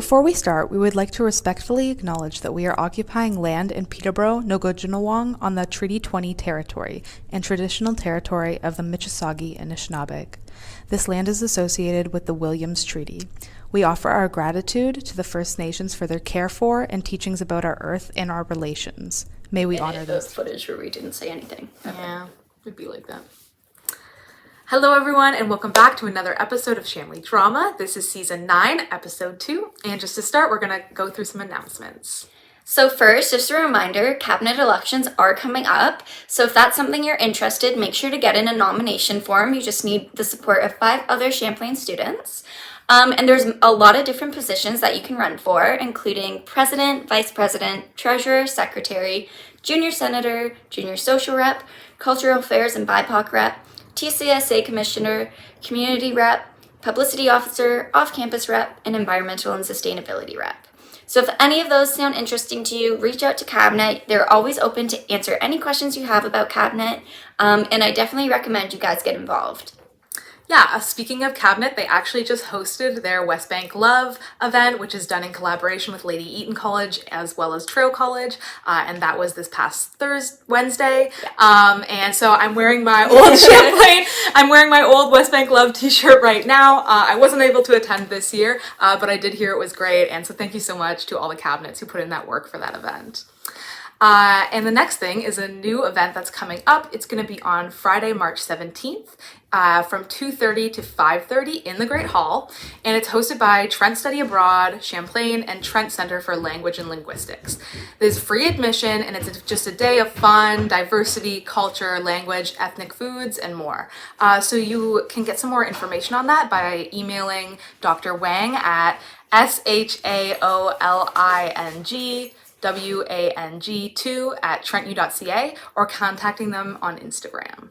Before we start, we would like to respectfully acknowledge that we are occupying land in Peterborough, Nogojinawang on the Treaty 20 territory and traditional territory of the Mississauga and Anishinaabeg. This land is associated with the Williams Treaty. We offer our gratitude to the First Nations for their care for and teachings about our earth and our relations. May we honor those. Footage where we didn't say anything. Yeah, it'd be like that. Hello everyone, and welcome back to another episode of Chamily Drama. This is season 9, episode 2, and just to start, we're gonna go through some announcements. So first, just a reminder, cabinet elections are coming up. So if that's something you're interested, make sure to get in a nomination form. You just need the support of 5 other Champlain students. And there's a lot of different positions that you can run for, including president, vice president, treasurer, secretary, junior senator, junior social rep, cultural affairs and BIPOC rep, TCSA commissioner, community rep, publicity officer, off-campus rep, and environmental and sustainability rep. So if any of those sound interesting to you, reach out to Cabinet. They're always open to answer any questions you have about Cabinet, and I definitely recommend you guys get involved. Yeah, speaking of Cabinet, they actually just hosted their West Bank Love event, which is done in collaboration with Lady Eaton College as well as Trail College, and that was this past Wednesday. And so I'm wearing my old I'm wearing my old West Bank Love t-shirt right now. I wasn't able to attend this year, but I did hear it was great, and so thank you so much to all the cabinets who put in that work for that event. And the next thing is a new event that's coming up. It's going to be on Friday, March 17th from 2:30 to 5:30 in the Great Hall. And it's hosted by Trent Study Abroad, Champlain, and Trent Center for Language and Linguistics. There's free admission, and it's just a day of fun, diversity, culture, language, ethnic foods, and more. So you can get some more information on that by emailing Dr. Wang at shaoling2@trentu.ca or contacting them on Instagram.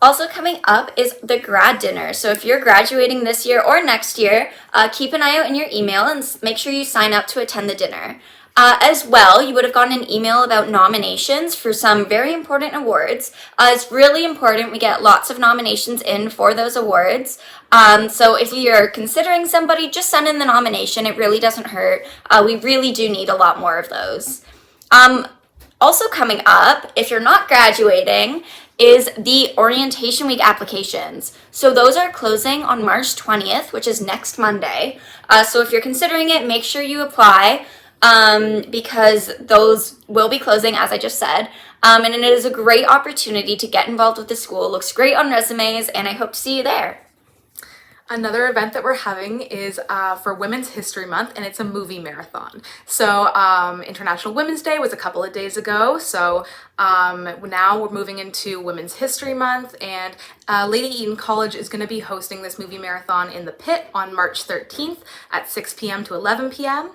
Also coming up is the grad dinner. So if you're graduating this year or next year, keep an eye out in your email and make sure you sign up to attend the dinner. As well, you would have gotten an email about nominations for some very important awards. It's really important we get lots of nominations in for those awards. So if you're considering somebody, just send in the nomination. It really doesn't hurt. We really do need a lot more of those. Also coming up, if you're not graduating, is the orientation week applications. So those are closing on March 20th, which is next Monday. So if you're considering it, make sure you apply. Because those will be closing, as I just said. And it is a great opportunity to get involved with the school. It looks great on resumes, and I hope to see you there. Another event that we're having is for Women's History Month, and it's a movie marathon. So International Women's Day was a couple of days ago, so now we're moving into Women's History Month, and Lady Eaton College is going to be hosting this movie marathon in the pit on March 13th at 6 p.m. to 11 p.m.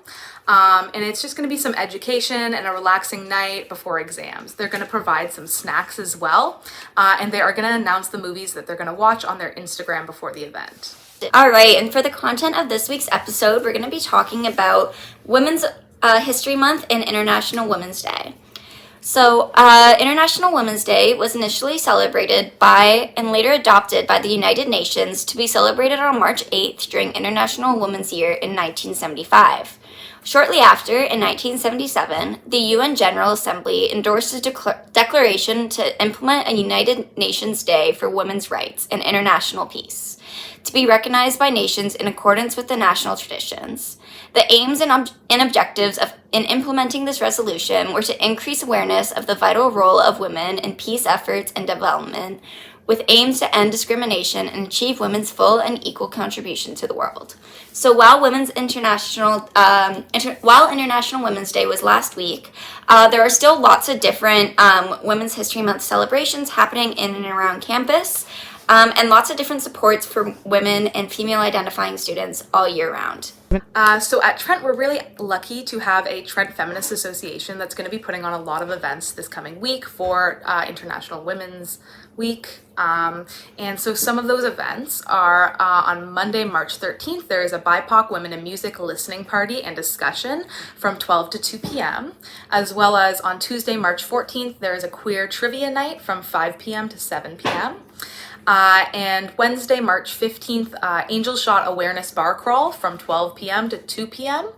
And it's just going to be some education and a relaxing night before exams. They're going to provide some snacks as well, and they are going to announce the movies that they're going to watch on their Instagram before the event. All right, and for the content of this week's episode, we're going to be talking about Women's History Month and International Women's Day. So, International Women's Day was initially celebrated by and later adopted by the United Nations to be celebrated on March 8th during International Women's Year in 1975. Shortly after, in 1977, the UN General Assembly endorsed a declaration to implement a United Nations Day for Women's Rights and International Peace, to be recognized by nations in accordance with the national traditions. The aims and objectives in implementing this resolution were to increase awareness of the vital role of women in peace efforts and development, with aims to end discrimination and achieve women's full and equal contribution to the world. So while International Women's Day was last week, there are still lots of different Women's History Month celebrations happening in and around campus, and lots of different supports for women and female identifying students all year round. So at Trent, we're really lucky to have a Trent Feminist Association that's going to be putting on a lot of events this coming week for International Women's Week. And so some of those events are on Monday, March 13th, there is a BIPOC Women in Music listening party and discussion from 12 to 2 p.m. As well as on Tuesday, March 14th, there is a queer trivia night from 5 p.m. to 7 p.m. And Wednesday, March 15th, Angel Shot Awareness Bar Crawl from 12 p.m. to 2 p.m.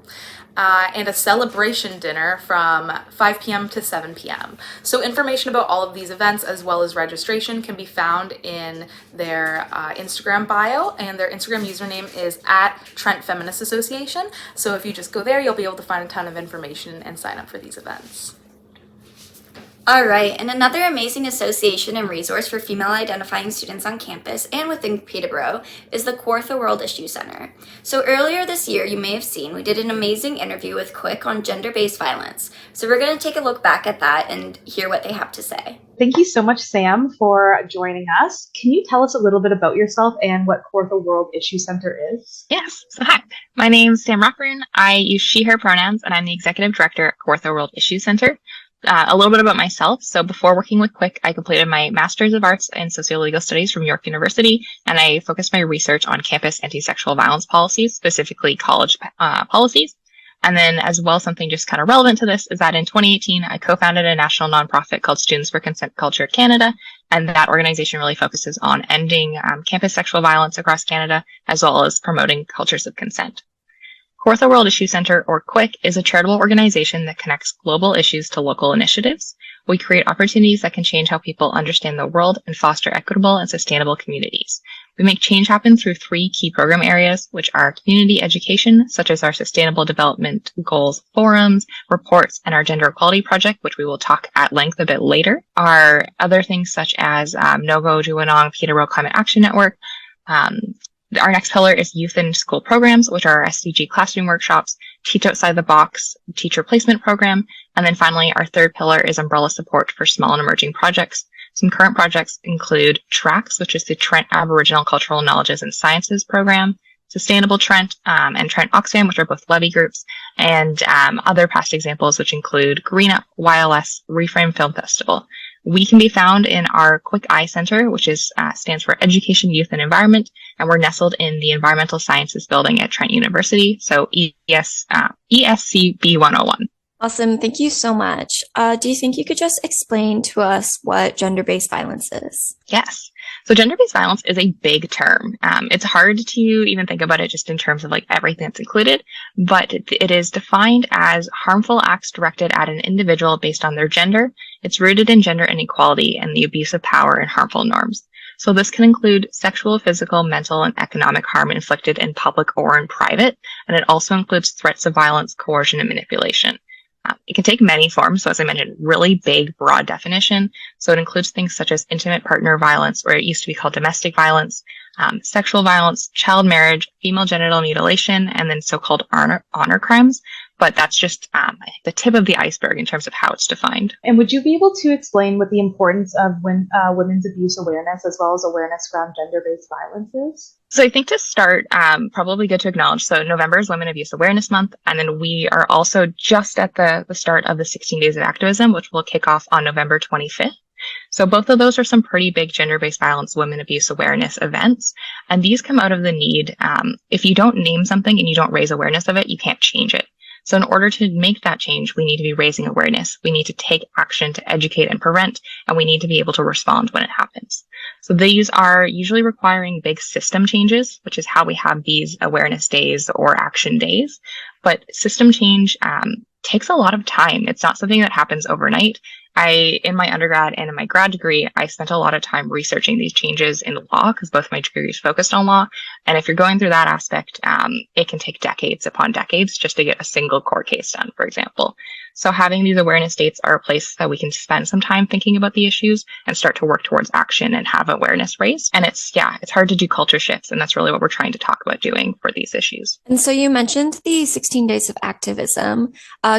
And a celebration dinner from 5 p.m. to 7 p.m. So information about all of these events as well as registration can be found in their Instagram bio, and their Instagram username is at Trent Feminist Association. So if you just go there, you'll be able to find a ton of information and sign up for these events. All right, and another amazing association and resource for female-identifying students on campus and within Peterborough is the Kawartha World Issue Center. So earlier this year, you may have seen, we did an amazing interview with Quick on gender-based violence. So we're going to take a look back at that and hear what they have to say. Thank you so much, Sam, for joining us. Can you tell us a little bit about yourself and what Kawartha World Issue Center is? Yes. So hi, my name's Sam Rockburn. I use she, her pronouns, and I'm the executive director at Kawartha World Issue Center. A little bit about myself. So before working with Quick, I completed my Master's of Arts in Sociolegal Studies from York University, and I focused my research on campus anti-sexual violence policies, specifically college policies. And then as well, something just kind of relevant to this is that in 2018, I co-founded a national nonprofit called Students for Consent Culture Canada, and that organization really focuses on ending campus sexual violence across Canada, as well as promoting cultures of consent. Kawartha World Issue Center, or QUIC, is a charitable organization that connects global issues to local initiatives. We create opportunities that can change how people understand the world and foster equitable and sustainable communities. We make change happen through 3 key program areas, which are community education, such as our Sustainable Development Goals forums, reports, and our Gender Equality Project, which we will talk at length a bit later. Our other things such as Nogo Juwanong Peterborough Climate Action Network. Our next pillar is youth and school programs, which are our SDG classroom workshops, Teach Outside the Box teacher placement program, and then finally our third pillar is umbrella support for small and emerging projects. Some current projects include TRACS, which is the Trent Aboriginal Cultural Knowledges and Sciences program, Sustainable Trent, and Trent Oxfam, which are both levy groups, and other past examples, which include Green Up, YLS, Reframe Film Festival. We can be found in our Quick Eye Center, which stands for Education, Youth, and Environment, and we're nestled in the Environmental Sciences Building at Trent University, so ESCB 101. Awesome. Thank you so much. Do you think you could just explain to us what gender-based violence is? Yes. So gender-based violence is a big term. It's hard to even think about it just in terms of like everything that's included, but it is defined as harmful acts directed at an individual based on their gender. It's rooted in gender inequality and the abuse of power and harmful norms. So this can include sexual, physical, mental, and economic harm inflicted in public or in private, and it also includes threats of violence, coercion, and manipulation. It can take many forms. So as I mentioned, really big, broad definition. So it includes things such as intimate partner violence, or it used to be called domestic violence, sexual violence, child marriage, female genital mutilation, and then so-called honor crimes. But that's just the tip of the iceberg in terms of how it's defined. And would you be able to explain what the importance of women's abuse awareness as well as awareness around gender-based violence is? So I think to start, probably good to acknowledge, so November is Women Abuse Awareness Month, and then we are also just at the start of the 16 Days of Activism, which will kick off on November 25th. So both of those are some pretty big gender-based violence, women abuse awareness events, and these come out of the need, if you don't name something and you don't raise awareness of it, you can't change it. So in order to make that change, we need to be raising awareness. We need to take action to educate and prevent, and we need to be able to respond when it happens. So these are usually requiring big system changes, which is how we have these awareness days or action days. But system change takes a lot of time. It's not something that happens overnight. In my undergrad and in my grad degree, I spent a lot of time researching these changes in law because both my degrees focused on law. And if you're going through that aspect, it can take decades upon decades just to get a single court case done, for example. So having these awareness dates are a place that we can spend some time thinking about the issues and start to work towards action and have awareness raised. And it's hard to do culture shifts. And that's really what we're trying to talk about doing for these issues. And so you mentioned the 16 Days of Activism.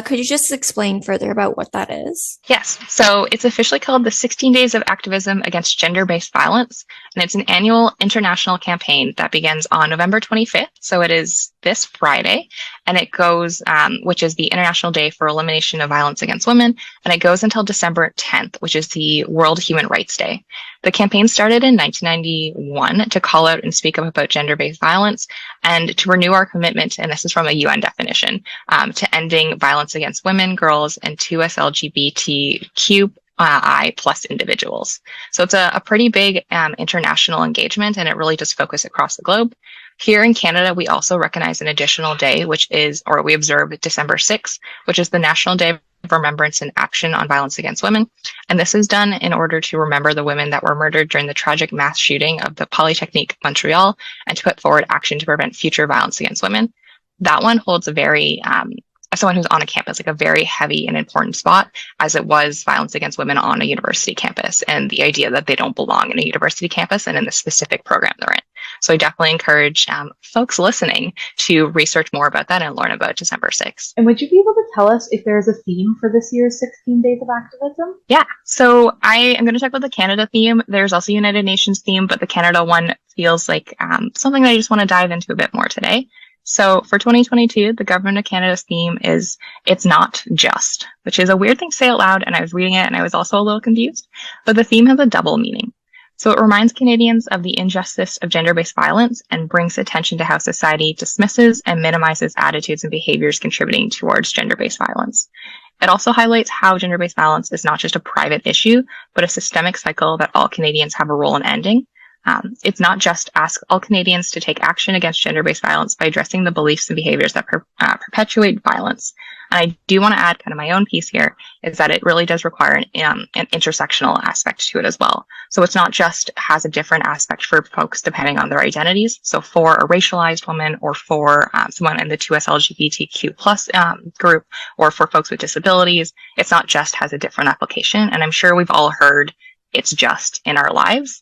Could you just explain further about what that is? Yes. So it's officially called the 16 Days of Activism Against Gender-Based Violence. And it's an annual international campaign that begins on November 25th. So it is this Friday. And it goes, which is the International Day for Elimination of Violence Against Women, and it goes until December 10th, which is the World Human Rights Day. The campaign started in 1991 to call out and speak up about gender-based violence and to renew our commitment, and this is from a UN definition, to ending violence against women, girls, and 2S LGBTQ I plus individuals. So it's a pretty big international engagement, and it really does focus across the globe. Here in Canada, we also recognize an additional day, we observe December 6th, which is the National Day of Remembrance and Action on Violence Against Women. And this is done in order to remember the women that were murdered during the tragic mass shooting of the Polytechnique Montreal, and to put forward action to prevent future violence against women. That one holds a very, as someone who's on a campus, like a very heavy and important spot, as it was violence against women on a university campus, and the idea that they don't belong in a university campus and in the specific program they're in. So I definitely encourage folks listening to research more about that and learn about December 6th. And would you be able to tell us if there's a theme for this year's 16 Days of Activism? Yeah, so I am going to talk about the Canada theme. There's also United Nations theme, but the Canada one feels like something that I just want to dive into a bit more today. So for 2022, the Government of Canada's theme is "It's Not Just," which is a weird thing to say out loud, and I was reading it and I was also a little confused. But the theme has a double meaning. So it reminds Canadians of the injustice of gender-based violence and brings attention to how society dismisses and minimizes attitudes and behaviors contributing towards gender-based violence. It also highlights how gender-based violence is not just a private issue, but a systemic cycle that all Canadians have a role in ending. It's not just ask all Canadians to take action against gender-based violence by addressing the beliefs and behaviors that perpetuate violence. And I do want to add kind of my own piece here, is that it really does require an intersectional aspect to it as well. So it's not just has a different aspect for folks depending on their identities. So for a racialized woman, or for someone in the 2S LGBTQ plus group, or for folks with disabilities, it's not just has a different application. And I'm sure we've all heard "it's just" in our lives.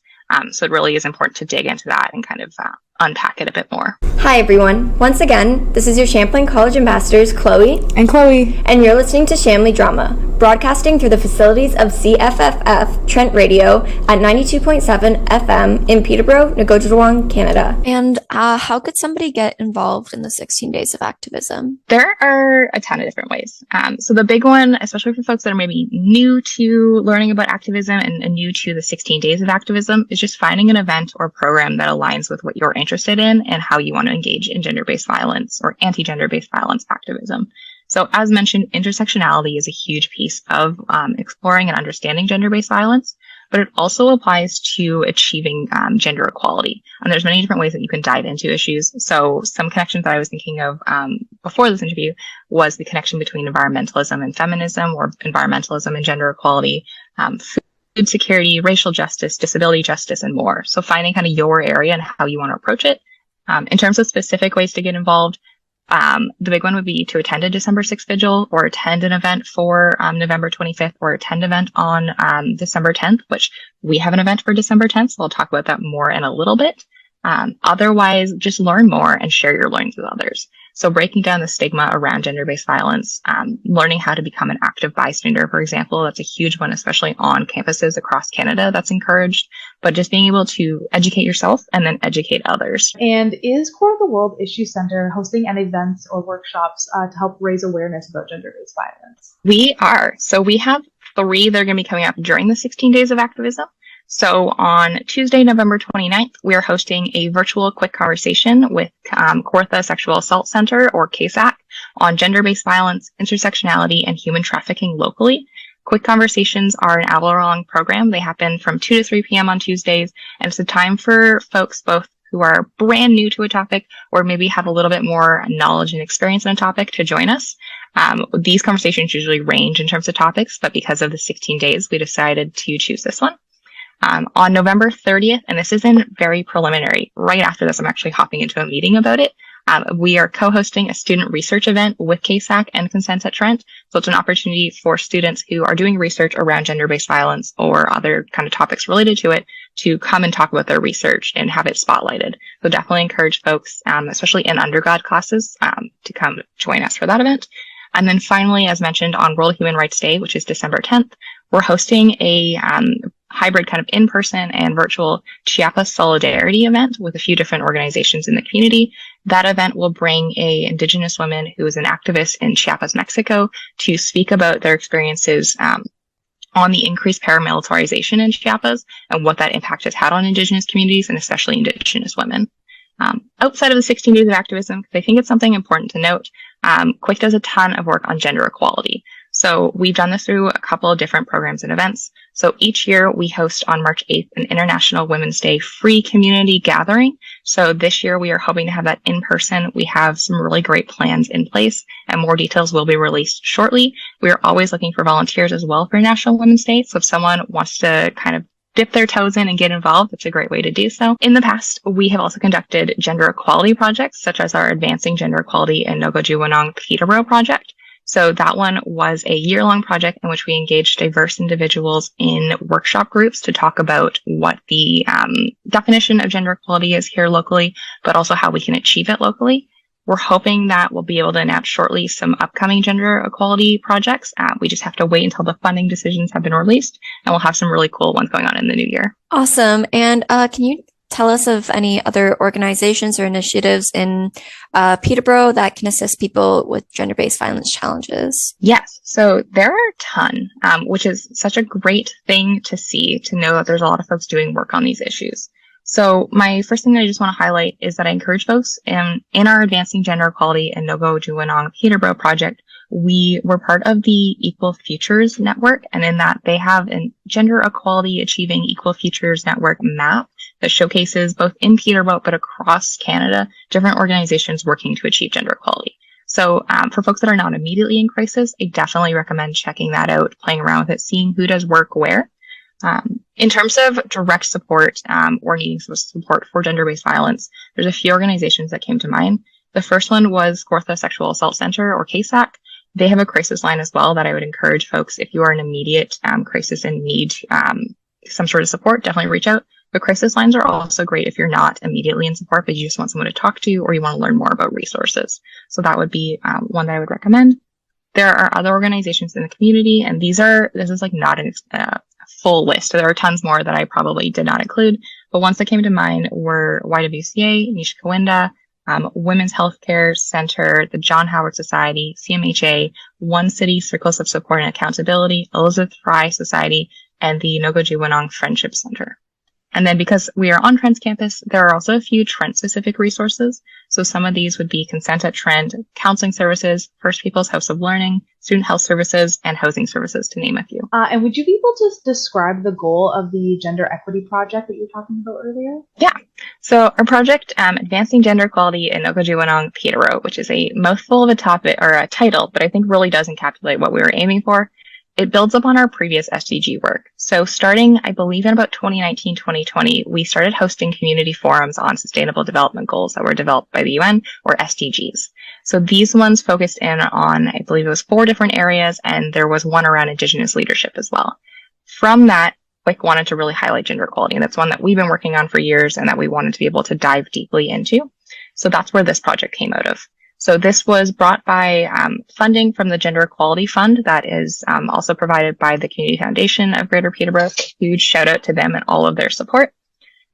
So it really is important to dig into that and kind of unpack it a bit more. Hi everyone. Once again, this is your Champlain College Ambassadors, Chloe And Chloe. and you're listening to Chamily Drama, broadcasting through the facilities of CFFF Trent Radio at 92.7 FM in Peterborough, Nogojawang, Canada. And how could somebody get involved in the 16 Days of Activism? There are a ton of different ways. So the big one, especially for folks that are maybe new to learning about activism and new to the 16 Days of Activism, is just finding an event or program that aligns with what you're interested in and how you want to engage in gender-based violence or anti-gender-based violence activism. So as mentioned, intersectionality is a huge piece of exploring and understanding gender-based violence, but it also applies to achieving gender equality. And there's many different ways that you can dive into issues. So some connections that I was thinking of before this interview was the connection between environmentalism and feminism, or environmentalism and gender equality, food security, racial justice, disability justice, and more. So finding kind of your area and how you want to approach it. In terms of specific ways to get involved, the big one would be to attend a December 6th vigil, or attend an event for November 25th, or attend an event on December 10th, which we have an event for December 10th. So I'll talk about that more in a little bit. Otherwise, just learn more and share your learnings with others. So breaking down the stigma around gender-based violence, learning how to become an active bystander, for example, that's a huge one, especially on campuses across Canada, that's encouraged. But just being able to educate yourself and then educate others. And is Core of the World Issue Center hosting any events or workshops to help raise awareness about gender-based violence? We are. So we have 3 that are going to be coming up during the 16 Days of Activism. So on Tuesday, November 29th, we are hosting a virtual quick conversation with Kawartha Sexual Assault Center, or KSAC, on gender-based violence, intersectionality, and human trafficking locally. Quick conversations are an hour-long program. They happen from 2 to 3 p.m. on Tuesdays, and it's a time for folks both who are brand new to a topic or maybe have a little bit more knowledge and experience in a topic to join us. These conversations usually range in terms of topics, but because of the 16 days, we decided to choose this one. On November 30th, and this isn't very preliminary, right after this, I'm actually hopping into a meeting about it. We are co-hosting a student research event with KSAC and Consent at Trent. So it's an opportunity for students who are doing research around gender-based violence or other kind of topics related to it to come and talk about their research and have it spotlighted. So definitely encourage folks, especially in undergrad classes, to come join us for that event. And then finally, as mentioned, on World Human Rights Day, which is December 10th, we're hosting a hybrid kind of in-person and virtual Chiapas Solidarity event with a few different organizations in the community. That event will bring a Indigenous woman who is an activist in Chiapas, Mexico, to speak about their experiences on the increased paramilitarization in Chiapas and what that impact has had on Indigenous communities and especially Indigenous women. Outside of the 16 Days of Activism, because I think it's something important to note, QUIC does a ton of work on gender equality. So we've done this through a couple of different programs and events. So each year we host on March 8th an International Women's Day free community gathering. So this year we are hoping to have that in person. We have some really great plans in place and more details will be released shortly. We are always looking for volunteers as well for National Women's Day. So if someone wants to kind of dip their toes in and get involved, it's a great way to do so. In the past, we have also conducted gender equality projects, such as our Advancing Gender Equality in Nogojuwanong Peterborough project. So that one was a year-long project in which we engaged diverse individuals in workshop groups to talk about what the definition of gender equality is here locally, but also how we can achieve it locally. We're hoping that we'll be able to announce shortly some upcoming gender equality projects. We just have to wait until the funding decisions have been released, and we'll have some really cool ones going on in the new year. Awesome. And can you tell us of any other organizations or initiatives in Peterborough that can assist people with gender-based violence challenges? Yes. So there are a ton, which is such a great thing to see, to know that there's a lot of folks doing work on these issues. So my first thing that I just want to highlight is that I encourage folks in our Advancing Gender Equality and Nogojuwanong Peterborough project, we were part of the Equal Futures Network, and in that they have a Gender Equality Achieving Equal Futures Network map that showcases both in Peterborough but across Canada, different organizations working to achieve gender equality. So for folks that are not immediately in crisis, I definitely recommend checking that out, playing around with it, seeing who does work where. In terms of direct support or needing some support for gender-based violence, there's a few organizations that came to mind. The first one was Kawartha Sexual Assault Center, or KSAC. They have a crisis line as well that I would encourage folks, if you are in immediate crisis and need some sort of support, definitely reach out. But crisis lines are also great if you're not immediately in support, but you just want someone to talk to or you want to learn more about resources. So that would be one that I would recommend. There are other organizations in the community, and this is like not a full list. There are tons more that I probably did not include, but ones that came to mind were YWCA, Nishikawinda, Women's Healthcare Center, the John Howard Society, CMHA, One City Circles of Support and Accountability, Elizabeth Fry Society, and the Nogojuwanong Friendship Center. And then because we are on Trent's campus, there are also a few Trent-specific resources. So some of these would be Consent at Trent, counseling services, First People's House of Learning, student health services, and housing services, to name a few. And would you be able to describe the goal of the gender equity project that you were talking about earlier? Yeah. So our project, Advancing Gender Equality in Nogojuwanong Peterborough, which is a mouthful of a topic or a title, but I think really does encapsulate what we were aiming for. It builds upon our previous SDG work. So starting, I believe, in about 2019, 2020, we started hosting community forums on sustainable development goals that were developed by the UN, or SDGs. So these ones focused in on, I believe it was 4 different areas, and there was one around Indigenous leadership as well. From that, WIC wanted to really highlight gender equality, and that's one that we've been working on for years and that we wanted to be able to dive deeply into. So that's where this project came out of. So this was brought by funding from the Gender Equality Fund that is also provided by the Community Foundation of Greater Peterborough. Huge shout out to them and all of their support.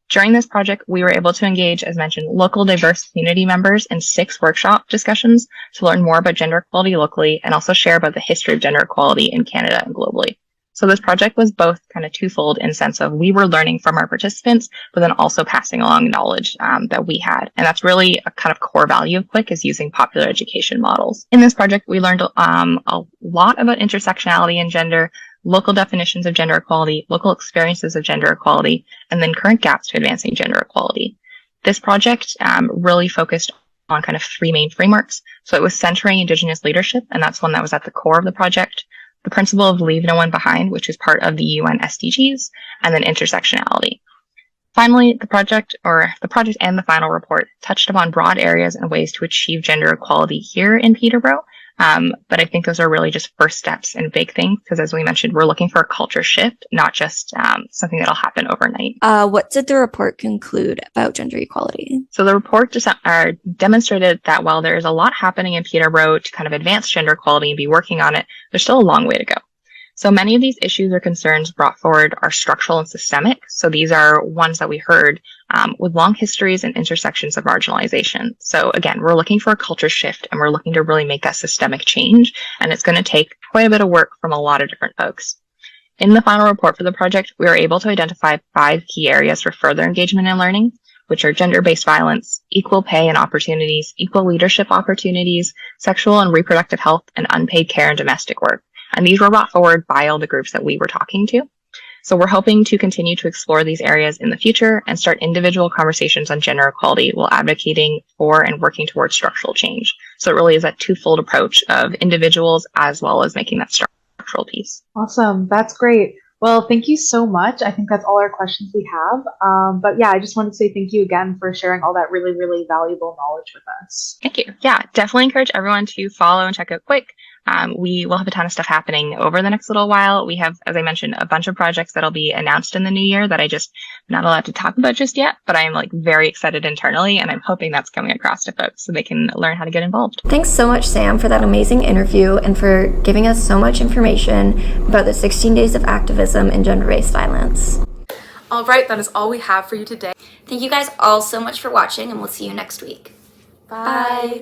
During this project, we were able to engage, as mentioned, local diverse community members in 6 workshop discussions to learn more about gender equality locally and also share about the history of gender equality in Canada and globally. So this project was both kind of twofold in sense of we were learning from our participants, but then also passing along knowledge that we had. And that's really a kind of core value of QUIC, is using popular education models. In this project, we learned a lot about intersectionality and gender, local definitions of gender equality, local experiences of gender equality, and then current gaps to advancing gender equality. This project really focused on kind of 3 main frameworks. So it was centering Indigenous leadership, and that's one that was at the core of the project. The principle of leave no one behind, which is part of the UN SDGs, and then intersectionality. Finally, the project and the final report touched upon broad areas and ways to achieve gender equality here in Peterborough. But I think those are really just first steps and big things, because as we mentioned, we're looking for a culture shift, not just something that'll happen overnight. What did the report conclude about gender equality? So the report demonstrated that while there is a lot happening in Peterborough to kind of advance gender equality and be working on it, there's still a long way to go. So many of these issues or concerns brought forward are structural and systemic. So these are ones that we heard with long histories and intersections of marginalization. So again, we're looking for a culture shift and we're looking to really make that systemic change. And it's going to take quite a bit of work from a lot of different folks. In the final report for the project, we were able to identify 5 key areas for further engagement and learning, which are gender-based violence, equal pay and opportunities, equal leadership opportunities, sexual and reproductive health, and unpaid care and domestic work. And these were brought forward by all the groups that we were talking to. So we're hoping to continue to explore these areas in the future and start individual conversations on gender equality while advocating for and working towards structural change. So it really is that twofold approach of individuals as well as making that structural piece. Awesome. That's great. Well, thank you so much. I think that's all our questions we have. But yeah, I just want to say thank you again for sharing all that really, really valuable knowledge with us. Thank you. Yeah, definitely encourage everyone to follow and check out Quick. We will have a ton of stuff happening over the next little while. We have, as I mentioned, a bunch of projects that'll be announced in the new year that I just not allowed to talk about just yet, but I'm like very excited internally, and I'm hoping that's coming across to folks so they can learn how to get involved. Thanks so much, Sam, for that amazing interview and for giving us so much information about the 16 days of activism in gender-based violence. All right, that is all we have for you today. Thank you guys all so much for watching, and we'll see you next week. Bye.